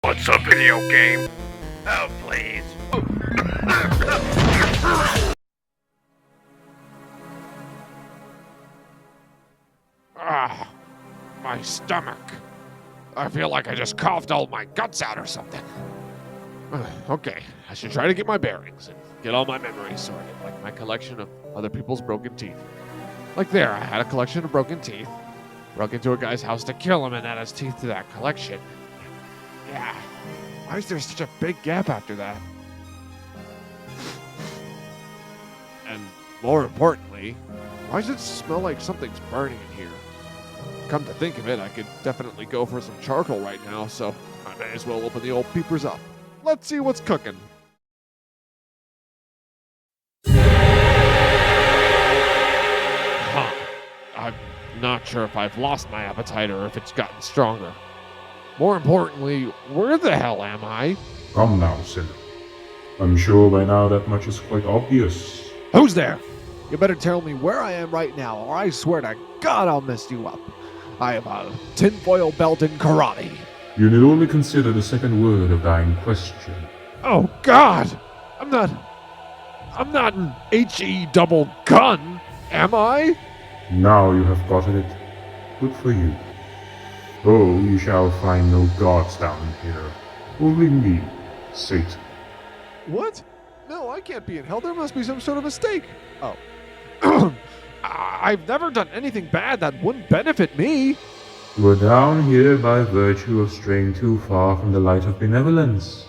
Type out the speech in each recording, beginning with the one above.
What's a video game? Oh, please. Ah, my stomach. I feel like I just coughed all my guts out or something. Okay, I should try to get my bearings and get all my memories sorted, like my collection of other people's broken teeth. Like there, I had a collection of broken teeth, broke into a guy's house to kill him and add his teeth to that collection. Yeah, why is there such a big gap after that? And more importantly, why does it smell like something's burning in here? Come to think of it, I could definitely go for some charcoal right now, so I may as well open the old peepers up. Let's see what's cooking. Huh. I'm not sure if I've lost my appetite or if it's gotten stronger. More importantly, where the hell am I? Come now, Silly. I'm sure by now that much is quite obvious. Who's there? You better tell me where I am right now, or I swear to God I'll mess you up. I have a tinfoil belt in karate. You need only consider the second word of thine question. Oh God! I'm not an HE double gun, am I? Now you have gotten it. Good for you. Oh, you shall find no gods down here. Only me, Satan. What? No, I can't be in hell. There must be some sort of mistake. Oh. I've never done anything bad that wouldn't benefit me. You are down here by virtue of straying too far from the light of benevolence.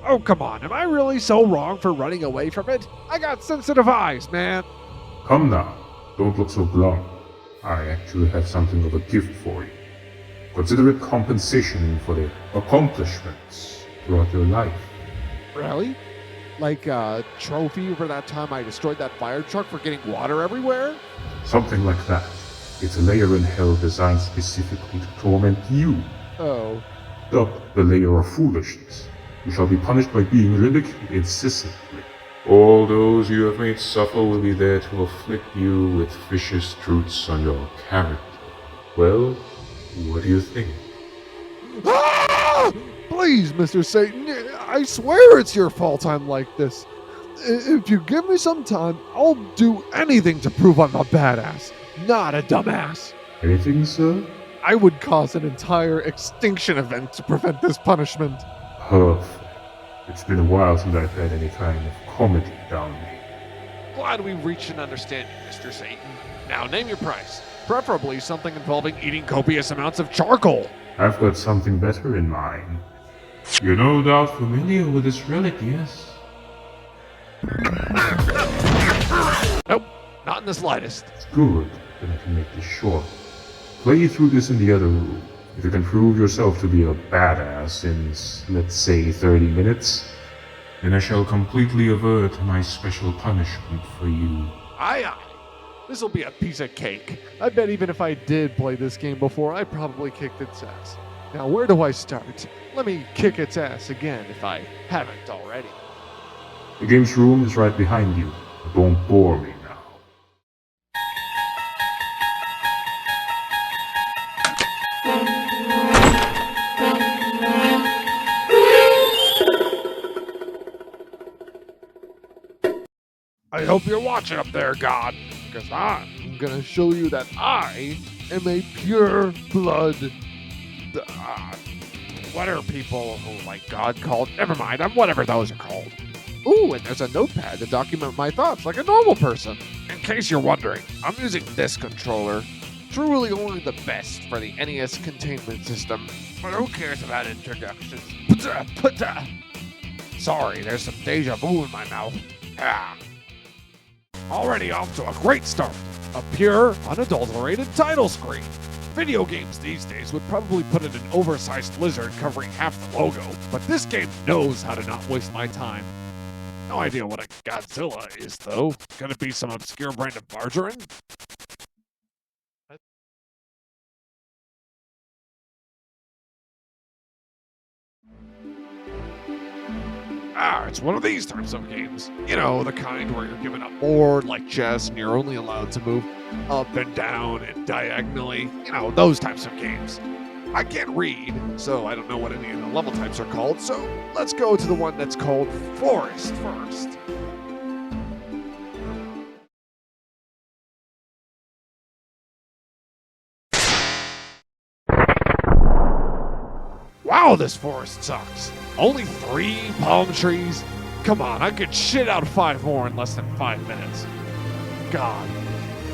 Oh, come on. Am I really so wrong for running away from it? I got sensitive eyes, man. Come now, don't look so glum. I actually have something of a gift for you. Consider it compensation for the accomplishments throughout your life. Really? Like a trophy for that time I destroyed that fire truck for getting water everywhere? Something like that. It's a lair in hell designed specifically to torment you. Oh. Dubbed the lair of foolishness. You shall be punished by being ridiculed incessantly. All those you have made suffer will be there to afflict you with vicious truths on your character. Well, what do you think? Ah! Please, Mr. Satan, I swear it's your fault I'm like this. If you give me some time, I'll do anything to prove I'm a badass, not a dumbass. Anything, sir? I would cause an entire extinction event to prevent this punishment. Perfect. It's been a while since I've had any kind of comedy down me. Glad we reached an understanding, Mr. Satan. Now name your price. Preferably something involving eating copious amounts of charcoal. I've got something better in mind. You're no doubt familiar with this relic, yes? Nope, not in the slightest. It's good, then I can make this short. Play through this in the other room. If you can prove yourself to be a badass in, let's say, 30 minutes, then I shall completely avert my special punishment for you. Aye. This'll be a piece of cake. I bet even if I did play this game before, I probably kicked its ass. Now, where do I start? Let me kick its ass again if I haven't already. The games room is right behind you. Don't bore me now. I hope you're watching up there, God, because I'm gonna show you that I am a pure blood. What are people who like God called? Never mind, I'm whatever those are called. Ooh, and there's a notepad to document my thoughts like a normal person. In case you're wondering, I'm using this controller. Truly only the best for the NES containment system, but who cares about introductions? Sorry, there's some deja vu in my mouth. Already off to a great start. A pure, unadulterated title screen. Video games these days would probably put in an oversized lizard covering half the logo, but this game knows how to not waste my time. No idea what a Godzilla is, though. Could it be some obscure brand of margarine? It's one of these types of games. You know, the kind where you're given a board like chess and you're only allowed to move up and down and diagonally. You know, those types of games. I can't read, so I don't know what any of the level types are called, so let's go to the one that's called Forest first. Wow, this forest sucks. Only 3 palm trees? Come on, I could shit out 5 more in less than 5 minutes. God,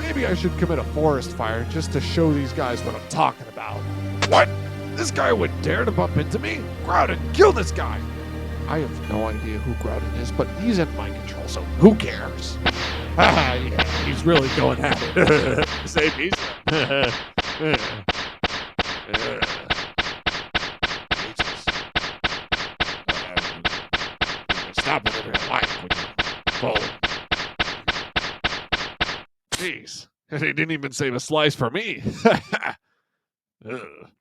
maybe I should commit a forest fire just to show these guys what I'm talking about. What? This guy would dare to bump into me? Groudon, kill this guy! I have no idea who Groudon is, but he's in my control, so who cares? Ah, yeah, he's really going at it. Save me some. Stop it in real life, would you? Jeez, he didn't even save a slice for me.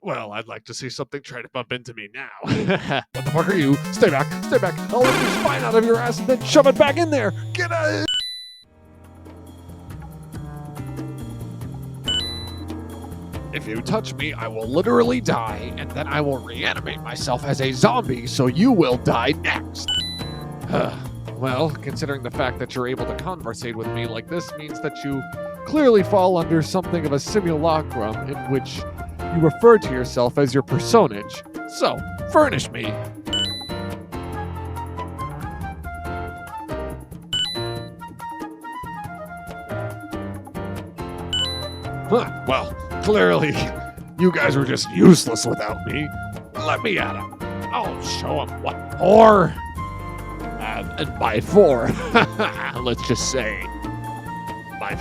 Well, I'd like to see something try to bump into me now. What the fuck are you? Stay back, stay back. I'll rip your spine out of your ass and then shove it back in there. Get out! If you touch me, I will literally die, and then I will reanimate myself as a zombie, so you will die next. Well, considering the fact that you're able to conversate with me like this means that you clearly fall under something of a simulacrum in which you refer to yourself as your personage. So, furnish me. Well, clearly, you guys were just useless without me. Let me at him. I'll show him what for. And by 4, let's just say, by.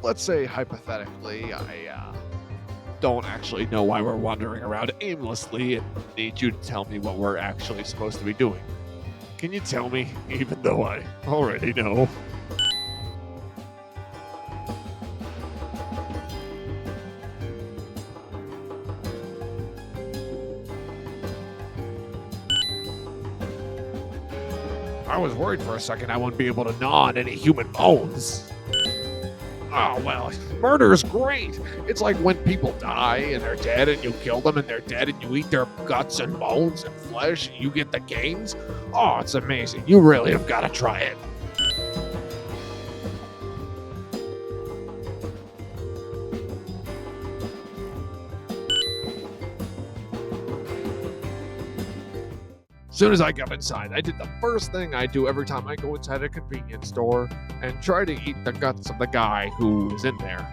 Let's say hypothetically, I don't actually know why we're wandering around aimlessly and need you to tell me what we're actually supposed to be doing. Can you tell me, even though I already know? I was worried for a second I wouldn't be able to gnaw on any human bones. Oh, well, murder is great. It's like when people die and they're dead and you kill them and they're dead and you eat their guts and bones and flesh and you get the gains. Oh, it's amazing. You really have got to try it. As soon as I got inside, I did the first thing I do every time I go inside a convenience store and try to eat the guts of the guy who is in there.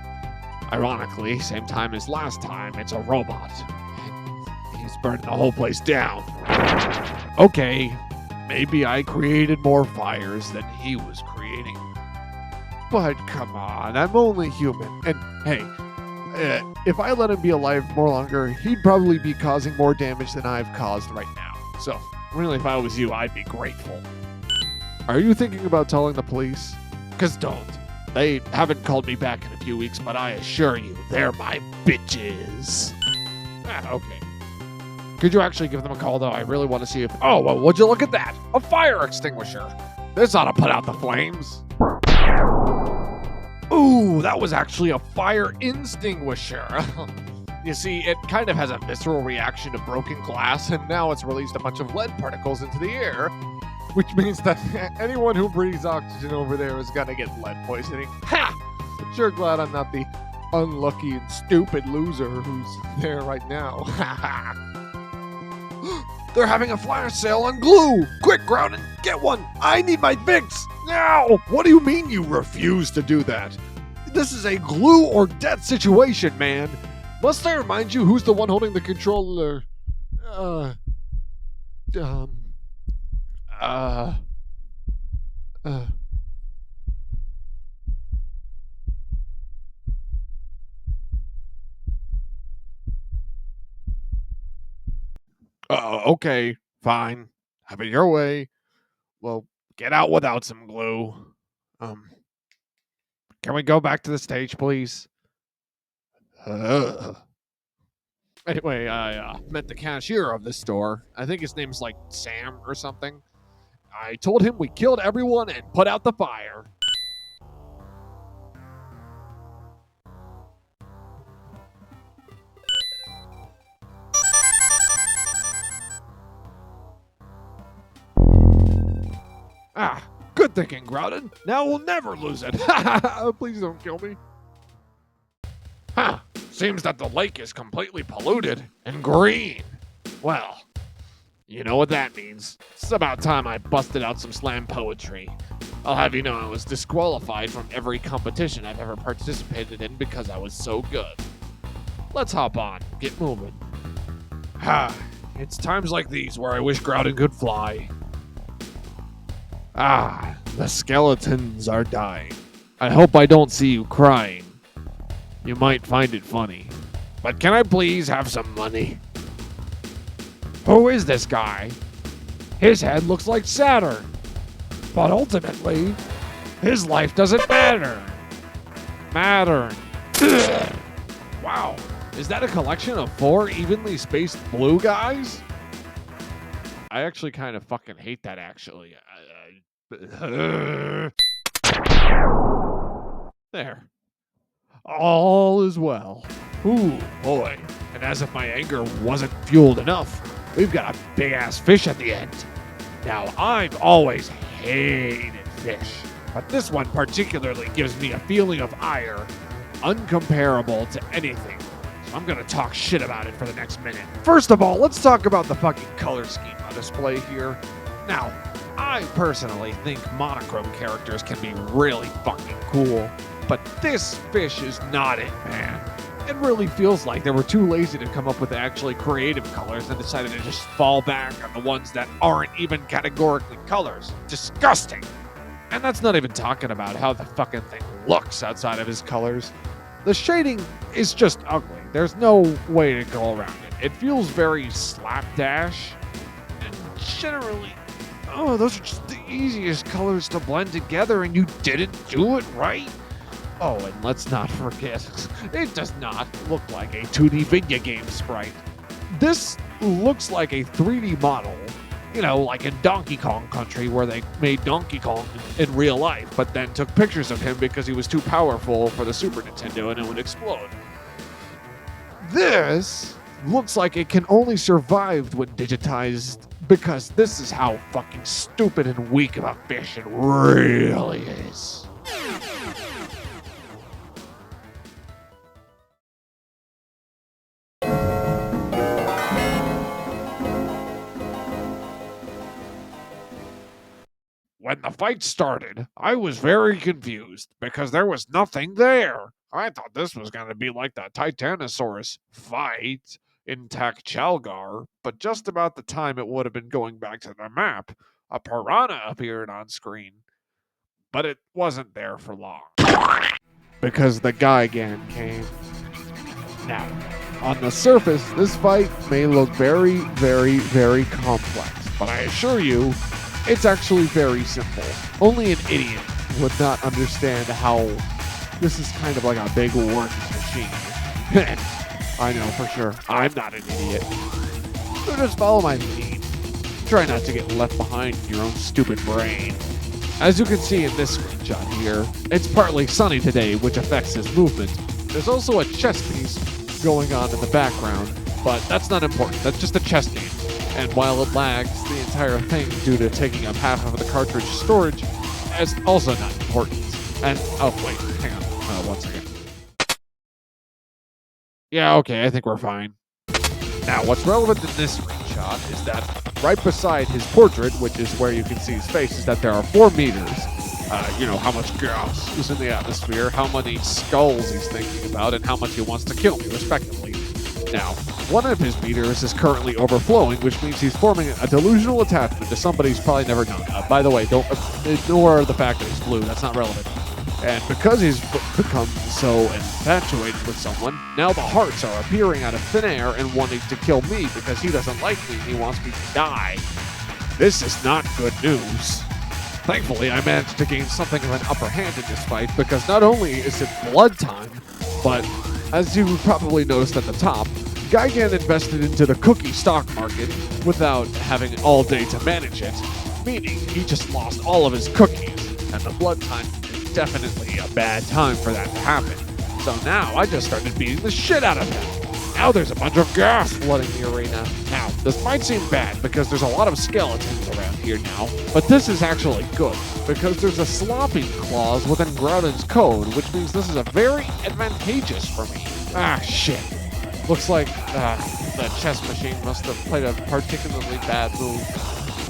Ironically, same time as last time, it's a robot. He's burning the whole place down. Okay, maybe I created more fires than he was creating. But come on, I'm only human. And hey, if I let him be alive more longer, he'd probably be causing more damage than I've caused right now. So, really, if I was you, I'd be grateful. Are you thinking about telling the police? 'Cause don't. They haven't called me back in a few weeks, but I assure you, they're my bitches. Okay. Could you actually give them a call, though? I really want to see if... Oh, well, would you look at that? A fire extinguisher. This ought to put out the flames. Ooh, that was actually a fire extinguisher. You see, it kind of has a visceral reaction to broken glass, and now it's released a bunch of lead particles into the air, which means that anyone who breathes oxygen over there is gonna get lead poisoning. Ha! Sure glad I'm not the unlucky and stupid loser who's there right now. They're having a flash sale on glue! Quick, Groudon, get one! I need my fix! Now! What do you mean you refuse to do that? This is a glue or death situation, man! Must I remind you who's the one holding the controller? Okay, fine. Have it your way. Well, get out without some glue. Can we go back to the stage, please? Anyway, I met the cashier of this store. I think his name's like Sam or something. I told him we killed everyone and put out the fire. Ah, good thinking, Groudon. Now we'll never lose it. Please don't kill me. Huh. Seems that the lake is completely polluted and green. Well, you know what that means. It's about time I busted out some slam poetry. I'll have you know I was disqualified from every competition I've ever participated in because I was so good. Let's hop on, get moving. Ha, it's times like these where I wish Groudon could fly. Ah, the skeletons are dying. I hope I don't see you crying. You might find it funny. But can I please have some money? Who is this guy? His head looks like Saturn. But ultimately, his life doesn't matter. Wow, is that a collection of 4 evenly spaced blue guys? I actually kind of fucking hate that, actually. There. All is well. Ooh, boy. And as if my anger wasn't fueled enough, we've got a big-ass fish at the end. Now, I've always hated fish, but this one particularly gives me a feeling of ire uncomparable to anything. So I'm gonna talk shit about it for the next minute. First of all, let's talk about the fucking color scheme on display here. Now, I personally think monochrome characters can be really fucking cool, but this fish is not it, man. It really feels like they were too lazy to come up with actually creative colors and decided to just fall back on the ones that aren't even categorically colors. Disgusting! And that's not even talking about how the fucking thing looks outside of his colors. The shading is just ugly. There's no way to go around it. It feels very slapdash. And generally, oh, those are just the easiest colors to blend together and you didn't do it right? Oh, and let's not forget, it does not look like a 2D video game sprite. This looks like a 3D model, you know, like in Donkey Kong Country where they made Donkey Kong in real life, but then took pictures of him because he was too powerful for the Super Nintendo and it would explode. This looks like it can only survive when digitized because this is how fucking stupid and weak of a fish it really is. When the fight started, I was very confused because there was nothing there. I thought this was going to be like the Titanosaurus fight in Takchalgar, but just about the time it would have been going back to the map, a piranha appeared on screen. But it wasn't there for long because the Gigan came. Now, on the surface, this fight may look very, very, very complex, but I assure you, it's actually very simple. Only an idiot would not understand how this is kind of like a big working machine. I know for sure. I'm not an idiot. So just follow my lead. Try not to get left behind in your own stupid brain. As you can see in this screenshot here, it's partly sunny today, which affects his movement. There's also a chess piece going on in the background, but that's not important. That's just a chess game. And while it lags the entire thing due to taking up half of the cartridge storage, it's also not important. And, oh wait, hang on, 1 second. Yeah, okay, I think we're fine. Now, what's relevant in this screenshot is that right beside his portrait, which is where you can see his face, is that there are 4 meters. You know, how much gas is in the atmosphere, how many skulls he's thinking about, and how much he wants to kill me, respectively. Now, one of his meters is currently overflowing, which means he's forming a delusional attachment to somebody he's probably never known. By the way, don't ignore the fact that he's blue. That's not relevant. And because he's become so infatuated with someone, now the hearts are appearing out of thin air and wanting to kill me because he doesn't like me and he wants me to die. This is not good news. Thankfully, I managed to gain something of an upper hand in this fight because not only is it blood time, but as you probably noticed at the top, Gigan invested into the cookie stock market without having all day to manage it, meaning he just lost all of his cookies, and the blood time is definitely a bad time for that to happen. So now I just started beating the shit out of him. Now there's a bunch of gas flooding the arena. Now, this might seem bad because there's a lot of skeletons around here now, but this is actually good because there's a slopping clause within Groudon's code, which means this is a very advantageous for me. Ah, shit. Looks like the chess machine must have played a particularly bad move.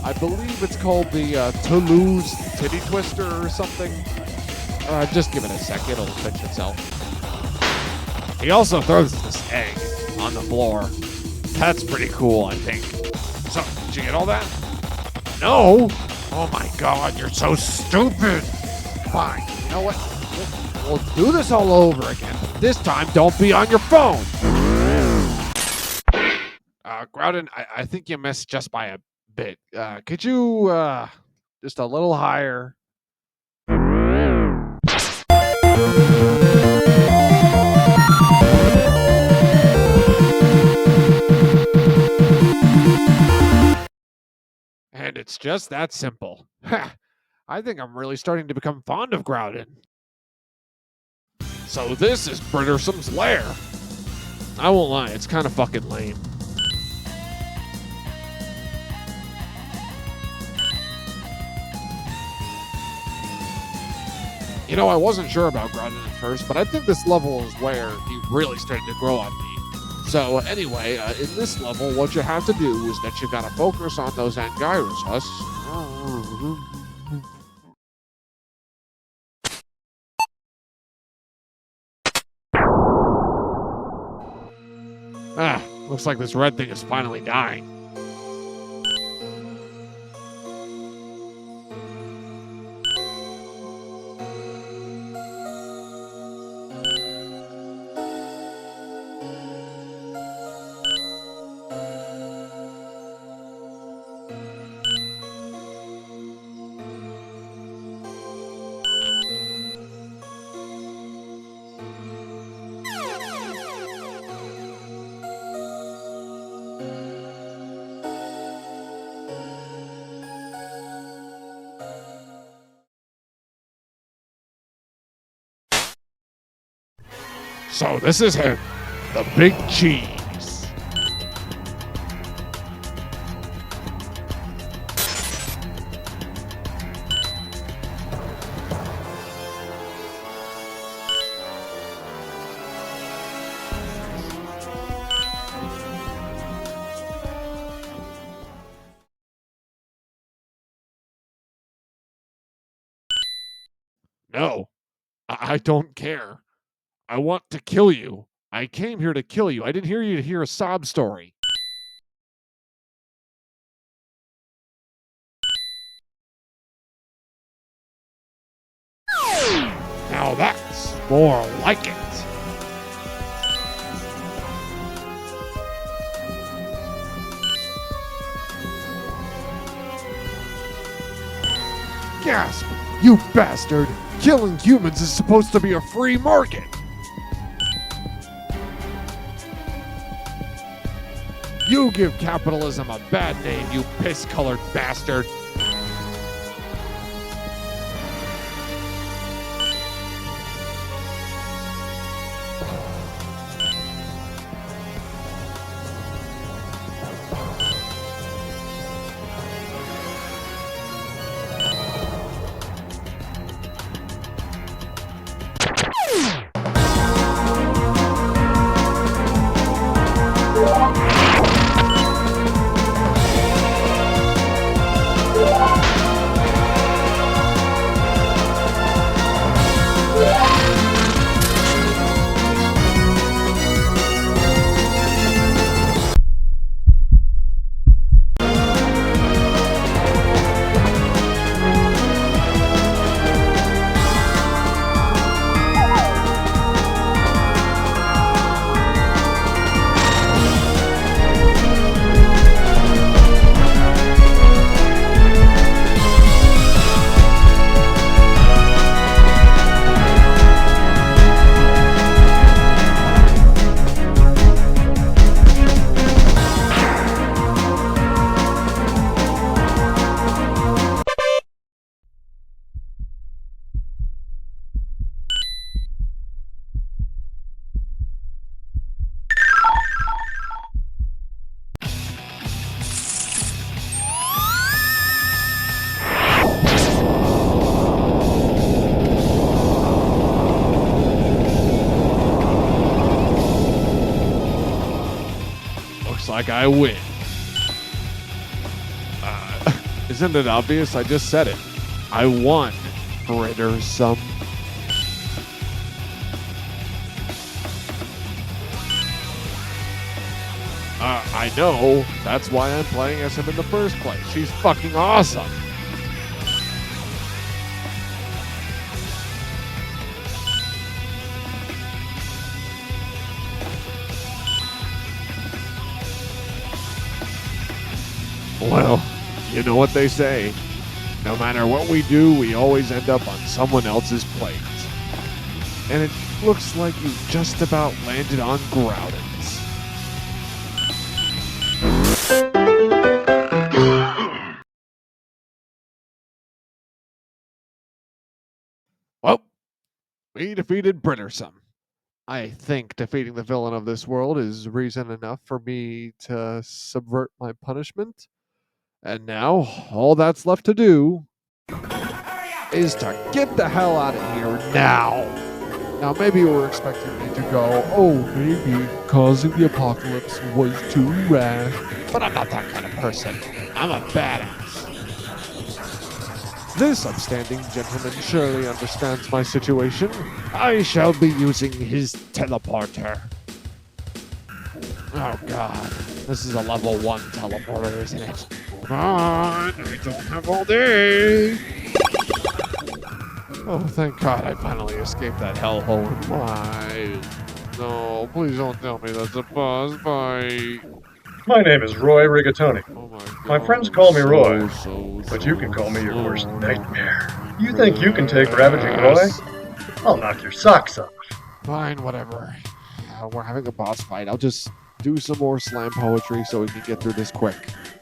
I believe it's called the Toulouse Titty Twister or something. Just give it a sec, it'll fix itself. He also throws this egg on the floor. That's pretty cool, I think. So, did you get all that? No! Oh my god, you're so stupid! Fine, you know what? We'll do this all over again. This time, don't be on your phone! Groudon, I think you missed just by a bit. Could you, just a little higher? And it's just that simple. Ha! I think I'm really starting to become fond of Groudon. So this is Brittersom's lair. I won't lie, it's kind of fucking lame. You know, I wasn't sure about Groudon at first, but I think this level is where he really started to grow on me. So anyway, in this level, what you have to do is that you gotta focus on those Anguirus husks. Looks like this red thing is finally dying. So this is him, the big cheese. No, I don't care. I want to kill you. I came here to kill you. I didn't hear you to hear a sob story. Now that's more like it. Gasp! You bastard! Killing humans is supposed to be a free market! You give capitalism a bad name, you piss-colored bastard. like I win. Isn't it obvious? I just said it. I won. Brittersome. I know. That's why I'm playing as him in the first place. She's fucking awesome. Well, you know what they say. No matter what we do, we always end up on someone else's plate. And it looks like you just about landed on Groudon's. Well, we defeated Brittersome. I think defeating the villain of this world is reason enough for me to subvert my punishment. And now, all that's left to do is to get the hell out of here now. Now, maybe you were expecting me to go, oh, maybe causing the apocalypse was too rash. But I'm not that kind of person. I'm a badass. This upstanding gentleman surely understands my situation. I shall be using his teleporter. Oh god, this is a level 1 teleporter, isn't it? Come on, I don't have all day. Oh, thank god I finally escaped that hellhole. Why? No, please don't tell me that's a boss fight. My name is Roy Rigatoni. Oh my god. My friends call me Roy, So, but you can call me your worst nightmare. You think you can take Ravaging Roy? I'll knock your socks off. Fine, whatever. We're having a boss fight. I'll just do some more slam poetry so we can get through this quick.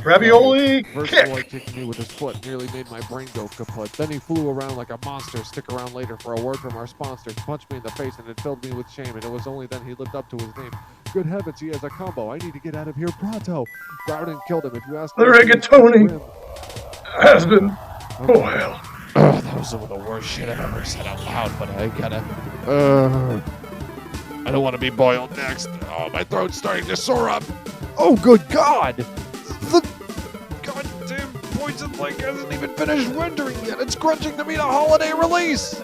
Ravioli, First kick! Roy kicked me with his foot, nearly made my brain go kaput. Then he flew around like a monster. Stick around later for a word from our sponsor. He punched me in the face and it filled me with shame, and it was only then he lived up to his name. Good heavens, he has a combo. I need to get out of here pronto. Groudon killed him. If you ask The me, rigatoni has been boiled. Oh, that was some of the worst shit I've ever said out loud, but I gotta... I don't want to be boiled next. Oh, my throat's starting to sore up. Oh, good God! The goddamn poison lake hasn't even finished rendering yet. It's crunching to meet a holiday release.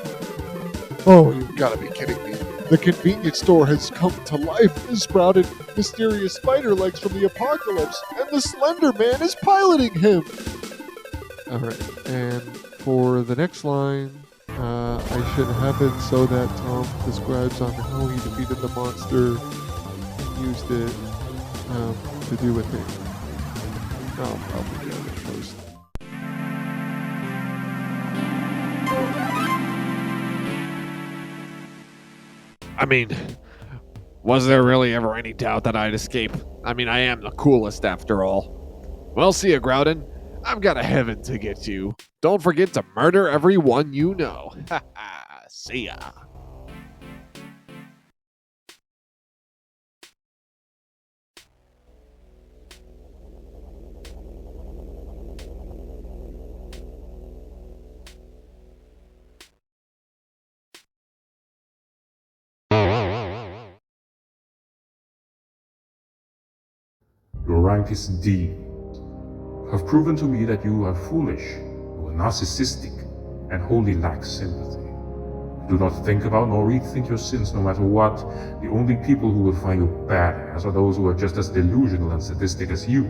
Oh, you've got to be kidding me. The convenience store has come to life and sprouted mysterious spider legs from the apocalypse, and the Slender Man is piloting him. All right, and for the next line, I should have it so that Tom describes on how he defeated the monster and used it to do a thing. I'll probably get it first. I mean, was there really ever any doubt that I'd escape? I mean, I am the coolest after all. Well, see ya, Groudon. I've got a heaven to get to. Don't forget to murder everyone you know. Ha ha. See ya. Your rank is D. You have proven to me that you are foolish, you are narcissistic, and wholly lack sympathy. Do not think about nor rethink your sins no matter what. The only people who will find you badass are those who are just as delusional and sadistic as you.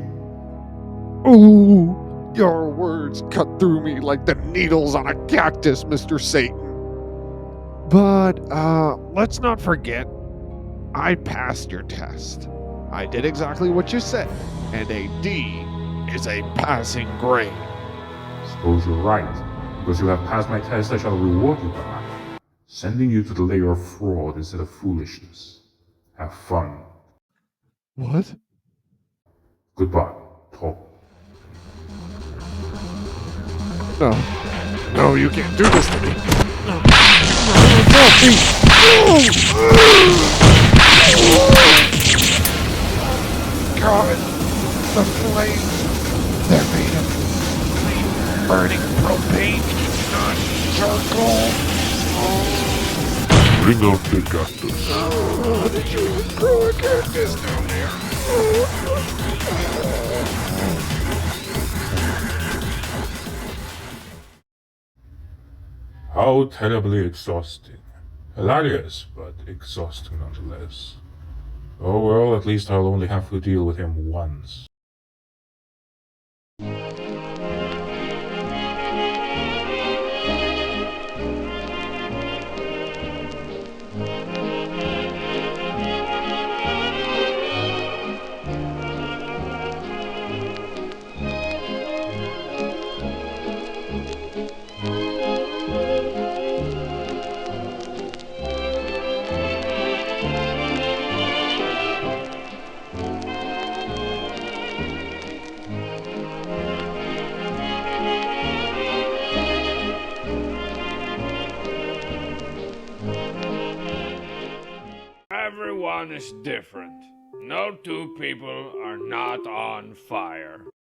Ooh, your words cut through me like the needles on a cactus, Mr. Satan. But, let's not forget, I passed your test. I did exactly what you said, and a D is a passing grade. Suppose you're right. Because you have passed my test, I shall reward you by sending you to the lair of fraud instead of foolishness. Have fun. What? Goodbye, Tom. No. No, you can't do this to me. No. God, the flames. They're made of burning propane, not charcoal. Bring out the cactus. Did you grow a cactus down there? How terribly exhausting. Hilarious, but exhausting nonetheless. Oh well, at least I'll only have to deal with him once. Everyone is different. No two people are not on fire.